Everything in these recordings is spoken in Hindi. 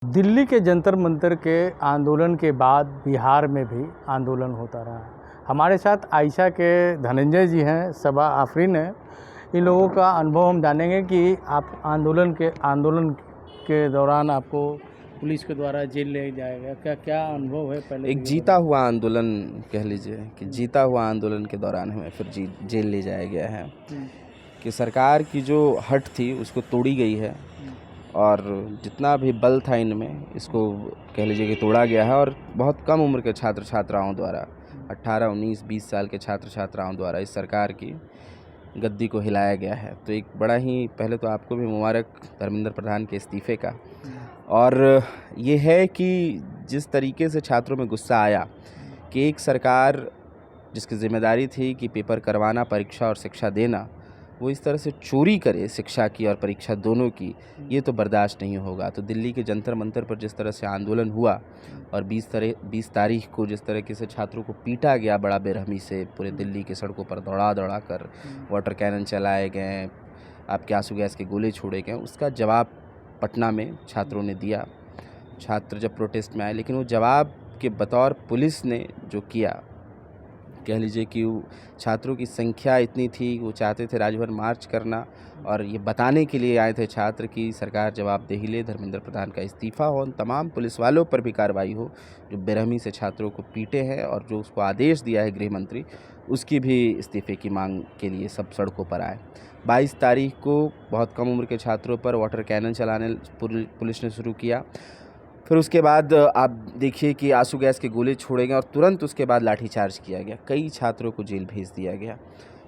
दिल्ली के जंतर मंतर के आंदोलन के बाद बिहार में भी आंदोलन होता रहा है। हमारे साथ आयशा के धनंजय जी हैं, सबा आफरीन हैं। इन लोगों का अनुभव हम जानेंगे कि आप आंदोलन के दौरान आपको पुलिस के द्वारा जेल ले जाया गया, क्या क्या अनुभव है पहले? एक जीता हुआ आंदोलन कह लीजिए कि जीता हुआ आंदोलन के दौरान हमें फिर जेल ले जाया गया है कि सरकार की जो हट थी उसको तोड़ी गई है और जितना भी बल था इनमें इसको कह लीजिए कि तोड़ा गया है। और बहुत कम उम्र के छात्र छात्राओं द्वारा 18, 19, 20 साल के छात्र छात्राओं द्वारा इस सरकार की गद्दी को हिलाया गया है। तो एक बड़ा ही, पहले तो आपको भी मुबारक धर्मेंद्र प्रधान के इस्तीफ़े का। और ये है कि जिस तरीके से छात्रों में गुस्सा आया कि एक सरकार जिसकी जिम्मेदारी थी कि पेपर करवाना, परीक्षा और शिक्षा देना, वो इस तरह से चोरी करे शिक्षा की और परीक्षा दोनों की, ये तो बर्दाश्त नहीं होगा। तो दिल्ली के जंतर मंतर पर जिस तरह से आंदोलन हुआ और 20 तारीख को जिस तरीके से छात्रों को पीटा गया बड़ा बेरहमी से, पूरे दिल्ली के सड़कों पर दौड़ा दौड़ा कर वाटर कैनन चलाए गए, आपके आंसू गैस के गोले छोड़े गए, उसका जवाब पटना में छात्रों ने दिया। छात्र जब प्रोटेस्ट में आए, लेकिन वो जवाब के बतौर पुलिस ने जो किया, कह लीजिए कि छात्रों की संख्या इतनी थी, वो चाहते थे राजभर मार्च करना और ये बताने के लिए आए थे छात्र कि सरकार जवाबदेही ले, धर्मेंद्र प्रधान का इस्तीफ़ा हो, उन तमाम पुलिस वालों पर भी कार्रवाई हो जो बेरहमी से छात्रों को पीटे हैं, और जो उसको आदेश दिया है गृह मंत्री, उसकी भी इस्तीफ़े की मांग के लिए सब सड़कों पर आए। 22 तारीख को बहुत कम उम्र के छात्रों पर वाटर कैनन चलाने पुलिस ने शुरू किया। फिर उसके बाद आप देखिए कि आंसू गैस के गोले छोड़े गए और तुरंत उसके बाद लाठीचार्ज किया गया, कई छात्रों को जेल भेज दिया गया।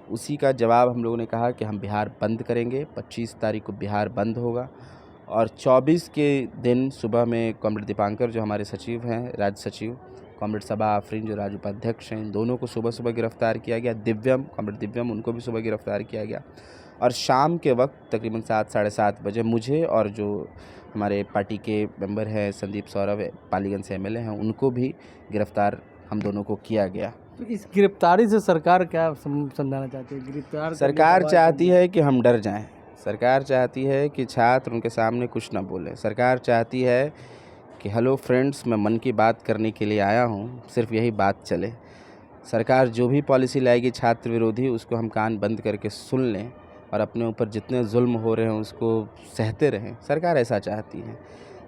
उसी का जवाब हम लोगों ने कहा कि हम बिहार बंद करेंगे। 25 तारीख को बिहार बंद होगा और 24 के दिन सुबह में कॉमरेड दीपांकर जो हमारे सचिव हैं, राज्य सचिव, कॉमरेड सबा आफरीन जो राज्य उपाध्यक्ष हैं, इन दोनों को सुबह सुबह गिरफ्तार किया गया। कॉमरेड दिव्यम, उनको भी सुबह गिरफ्तार किया गया। और शाम के वक्त तकरीबन 7, साढ़े 7 बजे मुझे और जो हमारे पार्टी के मेंबर हैं संदीप सौरभ, पालीगंज से MLA हैं, उनको भी गिरफ्तार हम दोनों को किया गया। तो इस गिरफ्तारी से सरकार क्या समझाना चाहती है? गिरफ्तार सरकार चाहती है कि हम डर जाएं। सरकार चाहती है कि छात्र उनके सामने कुछ ना बोलें। सरकार चाहती है कि हेलो फ्रेंड्स, मैं मन की बात करने के लिए आया हूँ, सिर्फ यही बात चले। सरकार जो भी पॉलिसी लाएगी छात्र विरोधी, उसको हम कान बंद करके सुन लें और अपने ऊपर जितने जुल्म हो रहे हैं उसको सहते रहें। सरकार ऐसा चाहती है।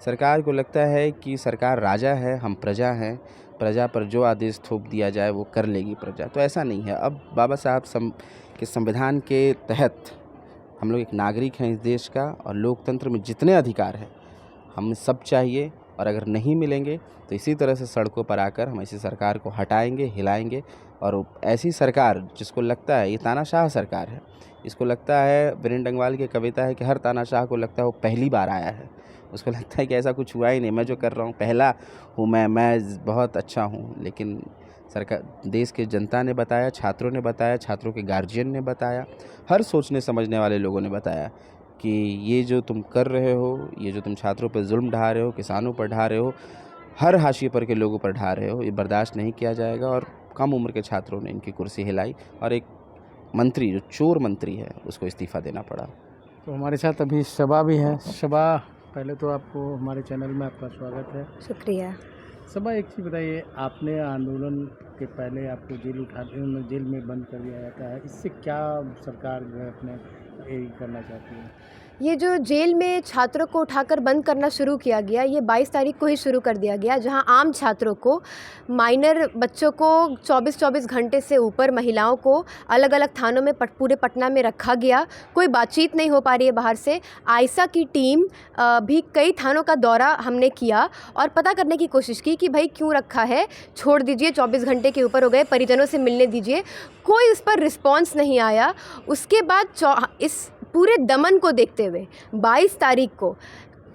सरकार को लगता है कि सरकार राजा है, हम प्रजा हैं, प्रजा पर जो आदेश थोप दिया जाए वो कर लेगी प्रजा। तो ऐसा नहीं है। अब बाबा साहब के संविधान के तहत हम लोग एक नागरिक हैं इस देश का, और लोकतंत्र में जितने अधिकार हैं हमें सब चाहिए, और अगर नहीं मिलेंगे तो इसी तरह से सड़कों पर आकर हम ऐसी सरकार को हटाएंगे, हिलाएंगे। और ऐसी सरकार जिसको लगता है ये तानाशाह सरकार है, इसको लगता है, वीरेंद्र डंगवाल की कविता है कि हर तानाशाह को लगता है वो पहली बार आया है, उसको लगता है कि ऐसा कुछ हुआ ही नहीं, मैं जो कर रहा हूँ पहला हूँ, मैं बहुत अच्छा हूँ। लेकिन सरकार, देश के जनता ने बताया, छात्रों ने बताया, छात्रों के गार्जियन ने बताया, हर सोचने समझने वाले लोगों ने बताया कि ये जो तुम कर रहे हो, ये जो तुम छात्रों पर जुल्म ढा रहे हो, किसानों पर ढा रहे हो, हर हाशिए पर के लोगों पर ढा रहे हो, ये बर्दाश्त नहीं किया जाएगा। और कम उम्र के छात्रों ने इनकी कुर्सी हिलाई और एक मंत्री जो चोर मंत्री है उसको इस्तीफ़ा देना पड़ा। तो हमारे साथ अभी सबा भी हैं। सबा, पहले तो आपको हमारे चैनल में आपका स्वागत है। शुक्रिया। सबा, एक चीज़ बताइए, आपने आंदोलन के पहले आपको जेल में बंद कर दिया जाता है, इससे क्या सरकार जो है अपने करना चाहती है? ये जो जेल में छात्रों को उठाकर बंद करना शुरू किया गया, ये 22 तारीख को ही शुरू कर दिया गया, जहां आम छात्रों को, माइनर बच्चों को 24-24 घंटे से ऊपर, महिलाओं को अलग अलग थानों में पूरे पटना में रखा गया। कोई बातचीत नहीं हो पा रही है बाहर से। आयशा की टीम भी कई थानों का दौरा हमने किया और पता करने की कोशिश की कि भाई क्यों रखा है, छोड़ दीजिए, 24 घंटे के ऊपर हो गए, परिजनों से मिलने दीजिए। कोई इस पर रिस्पॉन्स नहीं आया। उसके बाद इस पूरे दमन को देखते हुए 22 तारीख को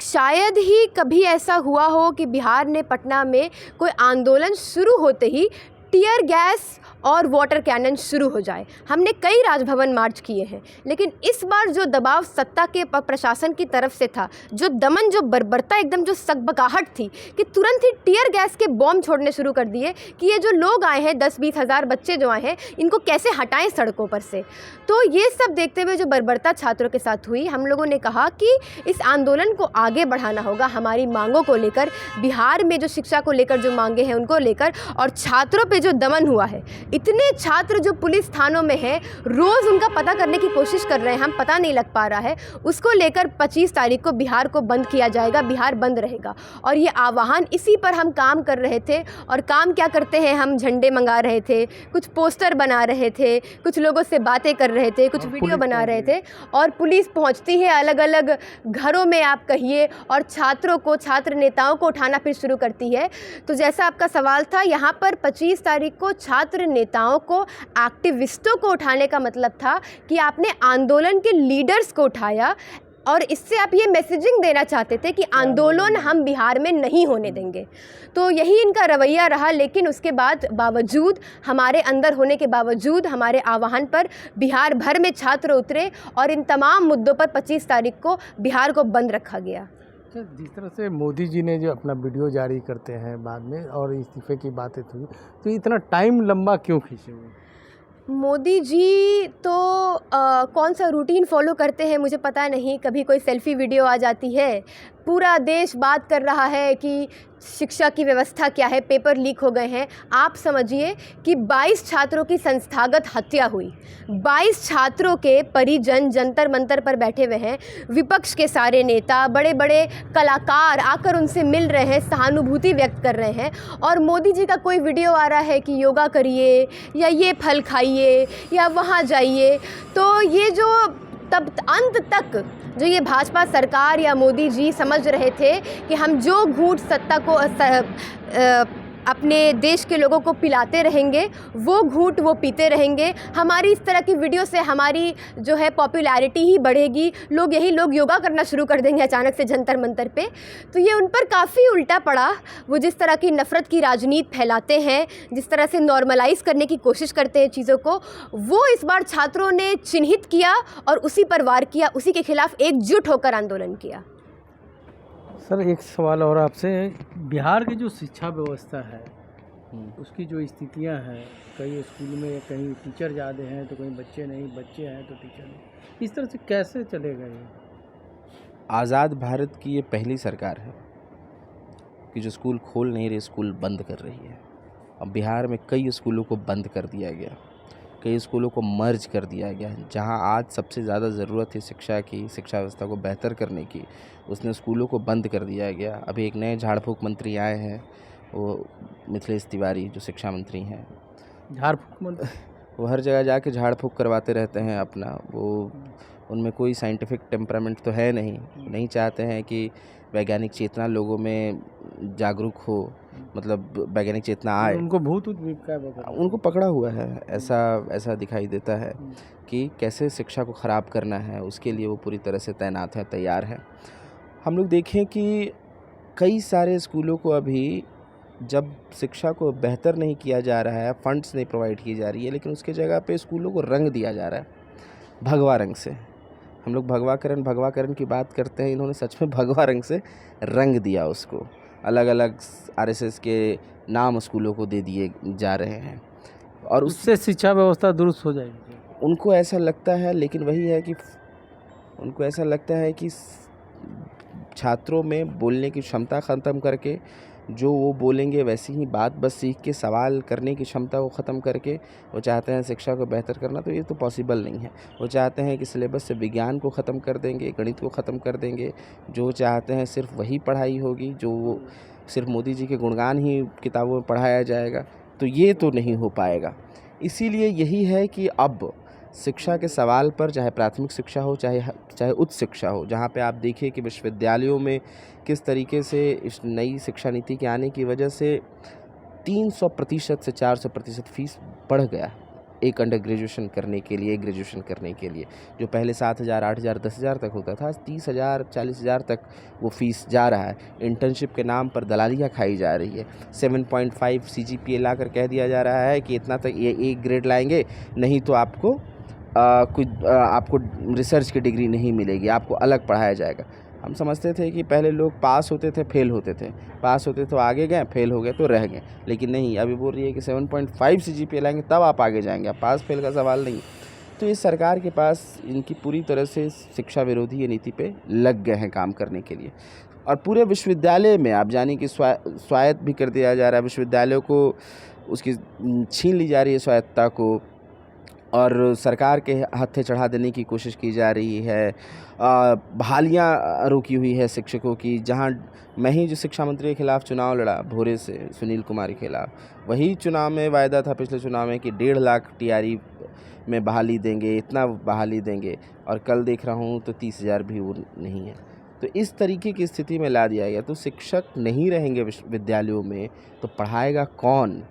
शायद ही कभी ऐसा हुआ हो कि बिहार ने पटना में कोई आंदोलन शुरू होते ही टीयर गैस और वाटर कैनन शुरू हो जाए। हमने कई राजभवन मार्च किए हैं, लेकिन इस बार जो दबाव सत्ता के प्रशासन की तरफ से था, जो दमन, जो बर्बरता, एकदम जो सकबकाहट थी कि तुरंत ही टियर गैस के बॉम्ब छोड़ने शुरू कर दिए कि ये जो लोग आए हैं 10-20 हज़ार बच्चे जो आए हैं इनको कैसे हटाएं सड़कों पर से। तो ये सब देखते हुए जो बर्बरता छात्रों के साथ हुई, हम लोगों ने कहा कि इस आंदोलन को आगे बढ़ाना होगा, हमारी मांगों को लेकर, बिहार में जो शिक्षा को लेकर जो मांगे हैं उनको लेकर, और छात्रों पे जो दमन हुआ है। इतने छात्र जो पुलिस थानों में हैं, रोज़ उनका पता करने की कोशिश कर रहे हैं, हम पता नहीं लग पा रहा है, उसको लेकर 25 तारीख को बिहार को बंद किया जाएगा, बिहार बंद रहेगा। और ये आह्वान, इसी पर हम काम कर रहे थे। और काम क्या करते हैं, हम झंडे मंगा रहे थे, कुछ पोस्टर बना रहे थे, कुछ लोगों से बातें कर रहे थे, कुछ वीडियो बना रहे थे, और पुलिस पहुंचती है अलग अलग घरों में आप कहिए, और छात्रों को, छात्र नेताओं को उठाना फिर शुरू करती है। तो जैसा आपका सवाल था, यहाँ पर 25 तारीख को छात्र नेताओं को, एक्टिविस्टों को उठाने का मतलब था कि आपने आंदोलन के लीडर्स को उठाया, और इससे आप ये मैसेजिंग देना चाहते थे कि आंदोलन हम बिहार में नहीं होने देंगे। तो यही इनका रवैया रहा। लेकिन उसके बावजूद, हमारे अंदर होने के बावजूद, हमारे आह्वान पर बिहार भर में छात्र उतरे, और इन तमाम मुद्दों पर 25 तारीख को बिहार को बंद रखा गया। जिस तरह से मोदी जी ने जो अपना वीडियो जारी करते हैं बाद में, और इस्तीफे की बातें थी, तो इतना टाइम लंबा क्यों खींचे हुए? मोदी जी तो कौन सा रूटीन फॉलो करते हैं मुझे पता नहीं। कभी कोई सेल्फी वीडियो आ जाती है, पूरा देश बात कर रहा है कि शिक्षा की व्यवस्था क्या है, पेपर लीक हो गए हैं। आप समझिए कि 22 छात्रों की संस्थागत हत्या हुई, 22 छात्रों के परिजन जंतर मंतर पर बैठे हुए हैं, विपक्ष के सारे नेता, बड़े बड़े कलाकार आकर उनसे मिल रहे हैं, सहानुभूति व्यक्त कर रहे हैं, और मोदी जी का कोई वीडियो आ रहा है कि योगा करिए, या ये फल खाइए, या वहाँ जाइए। तो ये जो तब अंत तक जो ये भाजपा सरकार या मोदी जी समझ रहे थे कि हम जो घूंट सत्ता को अपने देश के लोगों को पिलाते रहेंगे, वो घूंट वो पीते रहेंगे। हमारी इस तरह की वीडियो से हमारी जो है पॉपुलैरिटी ही बढ़ेगी, लोग योगा करना शुरू कर देंगे अचानक से जंतर मंतर पे। तो ये उन पर काफ़ी उल्टा पड़ा। वो जिस तरह की नफ़रत की राजनीति फैलाते हैं, जिस तरह से नॉर्मलाइज़ करने की कोशिश करते हैं चीज़ों को, वो इस बार छात्रों ने चिन्हित किया और उसी पर वार किया, उसी के खिलाफ एकजुट होकर आंदोलन किया। सर, एक सवाल और आपसे, बिहार की जो शिक्षा व्यवस्था है उसकी जो स्थितियां हैं, कई स्कूल में कहीं टीचर ज़्यादा हैं तो कहीं बच्चे नहीं, बच्चे हैं तो टीचर नहीं, इस तरह से कैसे चलेगा ये? आज़ाद भारत की ये पहली सरकार है कि जो स्कूल खोल नहीं रही, स्कूल बंद कर रही है। अब बिहार में कई स्कूलों को बंद कर दिया गया, कई स्कूलों को मर्ज कर दिया गया। जहां आज सबसे ज़्यादा ज़रूरत है शिक्षा की, शिक्षा व्यवस्था को बेहतर करने की, उसने स्कूलों को बंद कर दिया गया। अभी एक नए झाड़ फूक मंत्री आए हैं, वो मिथिलेश तिवारी, जो शिक्षा मंत्री हैं। झाड़ फूक मंत्री वो हर जगह जाके झाड़ फूक करवाते रहते हैं अपना। वो उनमें कोई साइंटिफिक टेम्परामेंट तो है नहीं चाहते हैं कि वैज्ञानिक चेतना लोगों में जागरूक हो, मतलब वैज्ञानिक चेतना आए। उनको भूत उनको पकड़ा हुआ है, ऐसा दिखाई देता है कि कैसे शिक्षा को ख़राब करना है, उसके लिए वो पूरी तरह से तैनात है, तैयार है। हम लोग देखें कि कई सारे स्कूलों को अभी, जब शिक्षा को बेहतर नहीं किया जा रहा है, फंड्स नहीं प्रोवाइड की जा रही है, लेकिन उसके जगह पे स्कूलों को रंग दिया जा रहा है, भगवा रंग से। हम लोग भगवाकरण की बात करते हैं, इन्होंने सच में भगवा रंग से रंग दिया उसको। अलग अलग आरएसएस के नाम स्कूलों को दे दिए जा रहे हैं, और उससे शिक्षा व्यवस्था दुरुस्त हो जाएगी। उनको ऐसा लगता है, लेकिन वही है कि उनको ऐसा लगता है कि छात्रों में बोलने की क्षमता ख़त्म करके, जो वो बोलेंगे वैसी ही बात बस सीख के सवाल करने की क्षमता को ख़त्म करके वो चाहते हैं शिक्षा को बेहतर करना। तो ये तो पॉसिबल नहीं है। वो चाहते हैं कि सिलेबस से विज्ञान को ख़त्म कर देंगे, गणित को ख़त्म कर देंगे। जो चाहते हैं सिर्फ वही पढ़ाई होगी, जो सिर्फ मोदी जी के गुणगान ही किताबों में पढ़ाया जाएगा। तो ये तो नहीं हो पाएगा। इसीलिए यही है कि अब शिक्षा के सवाल पर, चाहे प्राथमिक शिक्षा हो, चाहे उच्च शिक्षा हो, जहाँ पे आप देखिए कि विश्वविद्यालयों में किस तरीके से इस नई शिक्षा नीति के आने की वजह से 300% से 400% फीस बढ़ गया। एक अंडर ग्रेजुएशन करने के लिए, ग्रेजुएशन करने के लिए। जो पहले 7,000, 8,000, 10,000 तक होता था, 30,000, 40,000 तक वो फ़ीस जा रहा है। इंटर्नशिप के नाम पर दलालियाँ खाई जा रही है। 7.5 CGPA लाकर कह दिया जा रहा है कि इतना तक ये एक ग्रेड लाएंगे, नहीं तो आपको आपको रिसर्च की डिग्री नहीं मिलेगी, आपको अलग पढ़ाया जाएगा। हम समझते थे कि पहले लोग पास होते थे, फेल होते थे, पास होते तो आगे गए, फेल हो गए तो रह गए। लेकिन नहीं, अभी बोल रही है कि 7.5 CGPA लाएंगे तब आप आगे जाएंगे, आप पास फेल का सवाल नहीं। तो इस सरकार के पास इनकी पूरी तरह से शिक्षा विरोधी ये नीति पे लग गए हैं काम करने के लिए। और पूरे विश्वविद्यालय में आप जानिए कि स्वायत्त भी कर दिया जा रहा है, विश्वविद्यालयों को उसकी छीन ली जा रही है स्वायत्तता को, और सरकार के हत्थे चढ़ा देने की कोशिश की जा रही है। बहालियाँ रोकी हुई है शिक्षकों की। जहाँ मैं ही जो शिक्षा मंत्री के खिलाफ चुनाव लड़ा भोरे से, सुनील कुमार के खिलाफ, वही चुनाव में वायदा था पिछले चुनाव में कि 1.5 लाख TRE में बहाली देंगे, इतना बहाली देंगे, और कल देख रहा हूँ तो 30,000 भी वो नहीं है। तो इस तरीके की स्थिति में ला दिया गया। तो शिक्षक नहीं रहेंगे विद्यालयों में तो पढ़ाएगा कौन?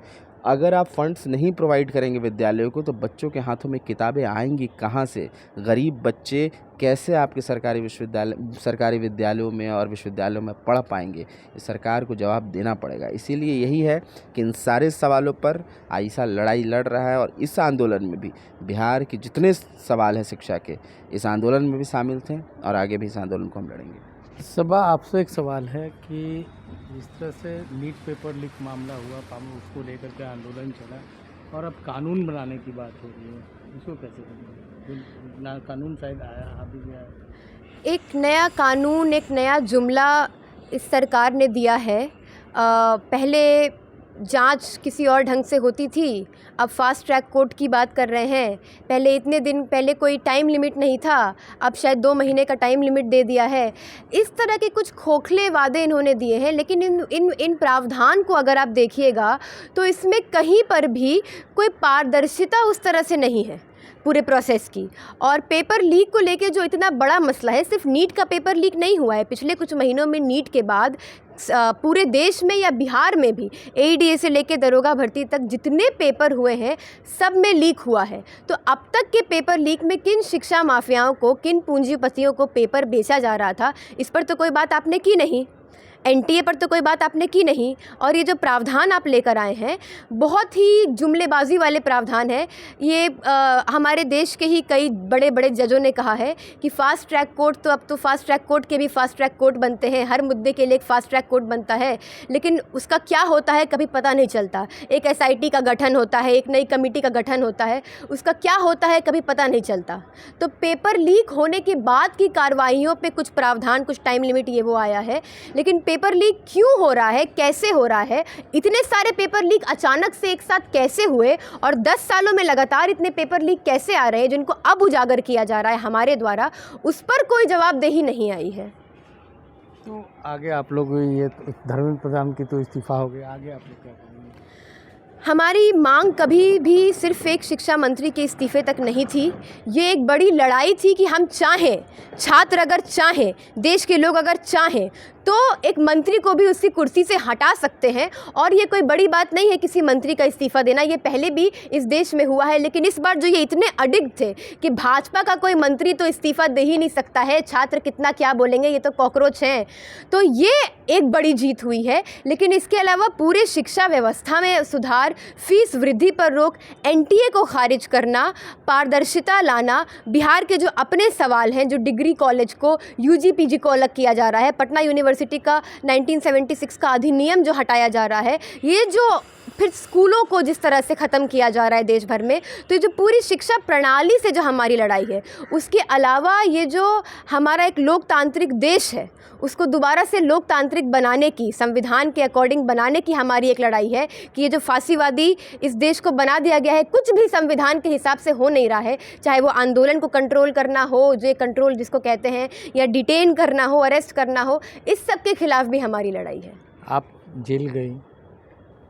अगर आप फंड्स नहीं प्रोवाइड करेंगे विद्यालयों को तो बच्चों के हाथों में किताबें आएंगी कहाँ से? गरीब बच्चे कैसे आपके सरकारी विद्यालयों में और विश्वविद्यालयों में पढ़ पाएंगे? इस सरकार को जवाब देना पड़ेगा। इसीलिए यही है कि इन सारे सवालों पर आईसा लड़ाई लड़ रहा है, और इस आंदोलन में भी बिहार के जितने सवाल हैं शिक्षा के, इस आंदोलन में भी शामिल थे, और आगे भी इस आंदोलन को हम लड़ेंगे। सबा, आपसे एक सवाल है कि जिस तरह से नीट पेपर लीक मामला हुआ, उसको लेकर के आंदोलन चला, और अब कानून बनाने की बात हो रही है, इसको कैसे करेंगे? ना कानून शायद आया अभी भी आया। एक नया कानून, एक नया जुमला इस सरकार ने दिया है। पहले जांच किसी और ढंग से होती थी, अब फास्ट ट्रैक कोर्ट की बात कर रहे हैं। पहले इतने दिन पहले कोई टाइम लिमिट नहीं था, अब शायद 2 महीने का टाइम लिमिट दे दिया है। इस तरह के कुछ खोखले वादे इन्होंने दिए हैं, लेकिन इन प्रावधान को अगर आप देखिएगा तो इसमें कहीं पर भी कोई पारदर्शिता उस तरह से नहीं है पूरे प्रोसेस की। और पेपर लीक को लेके जो इतना बड़ा मसला है, सिर्फ नीट का पेपर लीक नहीं हुआ है। पिछले कुछ महीनों में नीट के बाद पूरे देश में या बिहार में भी AEDA से लेके दरोगा भर्ती तक जितने पेपर हुए हैं सब में लीक हुआ है। तो अब तक के पेपर लीक में किन शिक्षा माफियाओं को, किन पूंजीपतियों को पेपर बेचा जा रहा था, इस पर तो कोई बात आपने की नहीं। NTA पर तो कोई बात आपने की नहीं। और ये जो प्रावधान आप लेकर आए हैं, बहुत ही जुमलेबाजी वाले प्रावधान है। ये हमारे देश के ही कई बड़े बड़े जजों ने कहा है कि फ़ास्ट ट्रैक कोर्ट, तो अब तो फ़ास्ट ट्रैक कोर्ट के भी फ़ास्ट ट्रैक कोर्ट बनते हैं, हर मुद्दे के लिए एक फ़ास्ट ट्रैक कोर्ट बनता है, लेकिन उसका क्या होता है कभी पता नहीं चलता। एक SIT का गठन होता है, एक नई कमेटी का गठन होता है, उसका क्या होता है कभी पता नहीं चलता। तो पेपर लीक होने के बाद की कार्रवाइयों पे कुछ प्रावधान, कुछ टाइम लिमिट ये वो आया है, लेकिन पेपर लीक क्यों हो रहा है, कैसे हो रहा है, इतने सारे पेपर लीक अचानक से एक साथ कैसे हुए, और 10 सालों में लगातार इतने पेपर लीक कैसे आ रहे हैं जिनको अब उजागर किया जा रहा है हमारे द्वारा, उस पर कोई जवाबदेही नहीं आई है। तो आगे आप लोग, ये धर्मेंद्र प्रधान की तो इस्तीफा हो गया, आगे आप लोग क्या करेंगे? हमारी मांग कभी भी सिर्फ एक शिक्षा मंत्री के इस्तीफे तक नहीं थी। ये एक बड़ी लड़ाई थी कि हम चाहें, छात्र अगर चाहें, देश के लोग अगर चाहें तो एक मंत्री को भी उसकी कुर्सी से हटा सकते हैं। और ये कोई बड़ी बात नहीं है किसी मंत्री का इस्तीफा देना, ये पहले भी इस देश में हुआ है। लेकिन इस बार जो ये इतने अडिग थे कि भाजपा का कोई मंत्री तो इस्तीफा दे ही नहीं सकता है, छात्र कितना क्या बोलेंगे, ये तो कॉकरोच हैं, तो ये एक बड़ी जीत हुई है। लेकिन इसके अलावा पूरे शिक्षा व्यवस्था में सुधार, फीस वृद्धि पर रोक, NTA को खारिज करना, पारदर्शिता लाना, बिहार के जो अपने सवाल हैं, जो डिग्री कॉलेज को UG PG को अलग किया जा रहा है, पटना यूनिवर्सिटी का 1976 का अधिनियम जो हटाया जा रहा है, ये जो फिर स्कूलों को जिस तरह से ख़त्म किया जा रहा है देश भर में, तो ये जो पूरी शिक्षा प्रणाली से जो हमारी लड़ाई है, उसके अलावा ये जो हमारा एक लोकतांत्रिक देश है उसको दोबारा से लोकतांत्रिक बनाने की, संविधान के अकॉर्डिंग बनाने की हमारी एक लड़ाई है कि ये जो फांसीवादी इस देश को बना दिया गया है, कुछ भी संविधान के हिसाब से हो नहीं रहा है, चाहे वो आंदोलन को कंट्रोल करना हो, जो कंट्रोल जिसको कहते हैं, या डिटेन करना हो, अरेस्ट करना हो, इस सब के खिलाफ भी हमारी लड़ाई है। आप जेल गई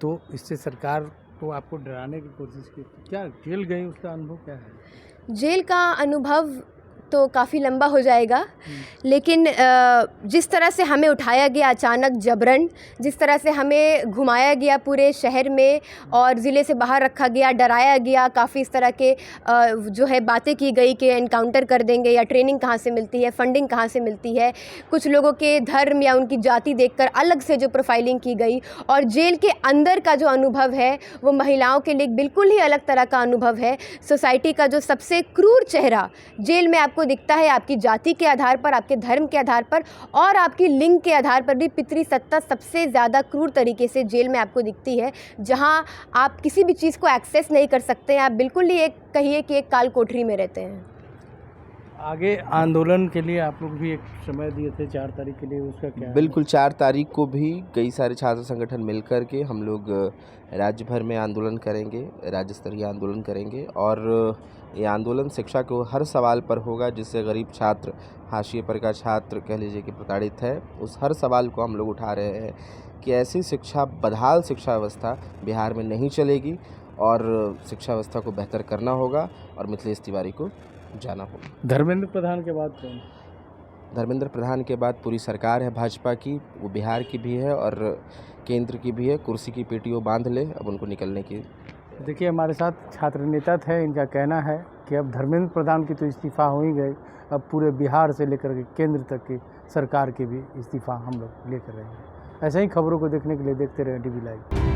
तो इससे सरकार को आपको डराने की कोशिश की, क्या जेल गई उसका अनुभव क्या है? जेल का अनुभव तो काफ़ी लंबा हो जाएगा, लेकिन जिस तरह से हमें उठाया गया अचानक जबरन, जिस तरह से हमें घुमाया गया पूरे शहर में और ज़िले से बाहर रखा गया, डराया गया, काफ़ी इस तरह के जो है बातें की गई कि एनकाउंटर कर देंगे या ट्रेनिंग कहाँ से मिलती है, फंडिंग कहाँ से मिलती है, कुछ लोगों के धर्म या उनकी जाति देखकर अलग से जो प्रोफाइलिंग की गई, और जेल के अंदर का जो अनुभव है वो महिलाओं के लिए बिल्कुल ही अलग तरह का अनुभव है। सोसाइटी का जो सबसे क्रूर चेहरा जेल में आपको दिखता है, आपकी जाति के आधार पर, आपके धर्म के आधार पर और आपकी लिंग के आधार पर भी पितृसत्ता सबसे ज़्यादा क्रूर तरीके से जेल में आपको दिखती है, जहां आप किसी भी चीज़ को एक्सेस नहीं कर सकते हैं। आप बिल्कुल ही एक कहिए कि एक काल कोठरी में रहते हैं। आगे आंदोलन के लिए आप लोग भी एक समय दिए थे 4 तारीख के लिए, उसका क्या है? बिल्कुल 4 तारीख को भी कई सारे छात्र संगठन मिलकर के हम लोग राज्य भर में आंदोलन करेंगे, राज्य स्तरीय आंदोलन करेंगे। और ये आंदोलन शिक्षा के हर सवाल पर होगा जिससे गरीब छात्र, हाशिए पर का छात्र कह लीजिए कि प्रताड़ित है, उस हर सवाल को हम लोग उठा रहे हैं कि ऐसी शिक्षा, बदहाल शिक्षा व्यवस्था बिहार में नहीं चलेगी और शिक्षा व्यवस्था को बेहतर करना होगा और मिथिलेश तिवारी को जाना होगा। धर्मेंद्र प्रधान के बाद कौन? धर्मेंद्र प्रधान के बाद पूरी सरकार है भाजपा की, वो बिहार की भी है और केंद्र की भी है। कुर्सी की पेटी वो बांध ले, अब उनको निकलने की। देखिए, हमारे साथ छात्र नेता थे, इनका कहना है कि अब धर्मेंद्र प्रधान की तो इस्तीफ़ा हो ही गई, अब पूरे बिहार से लेकर के केंद्र तक की सरकार के भी इस्तीफ़ा हम लोग लेकर रहेंगे। ऐसे ही खबरों को देखने के लिए देखते रहें DB लाइव।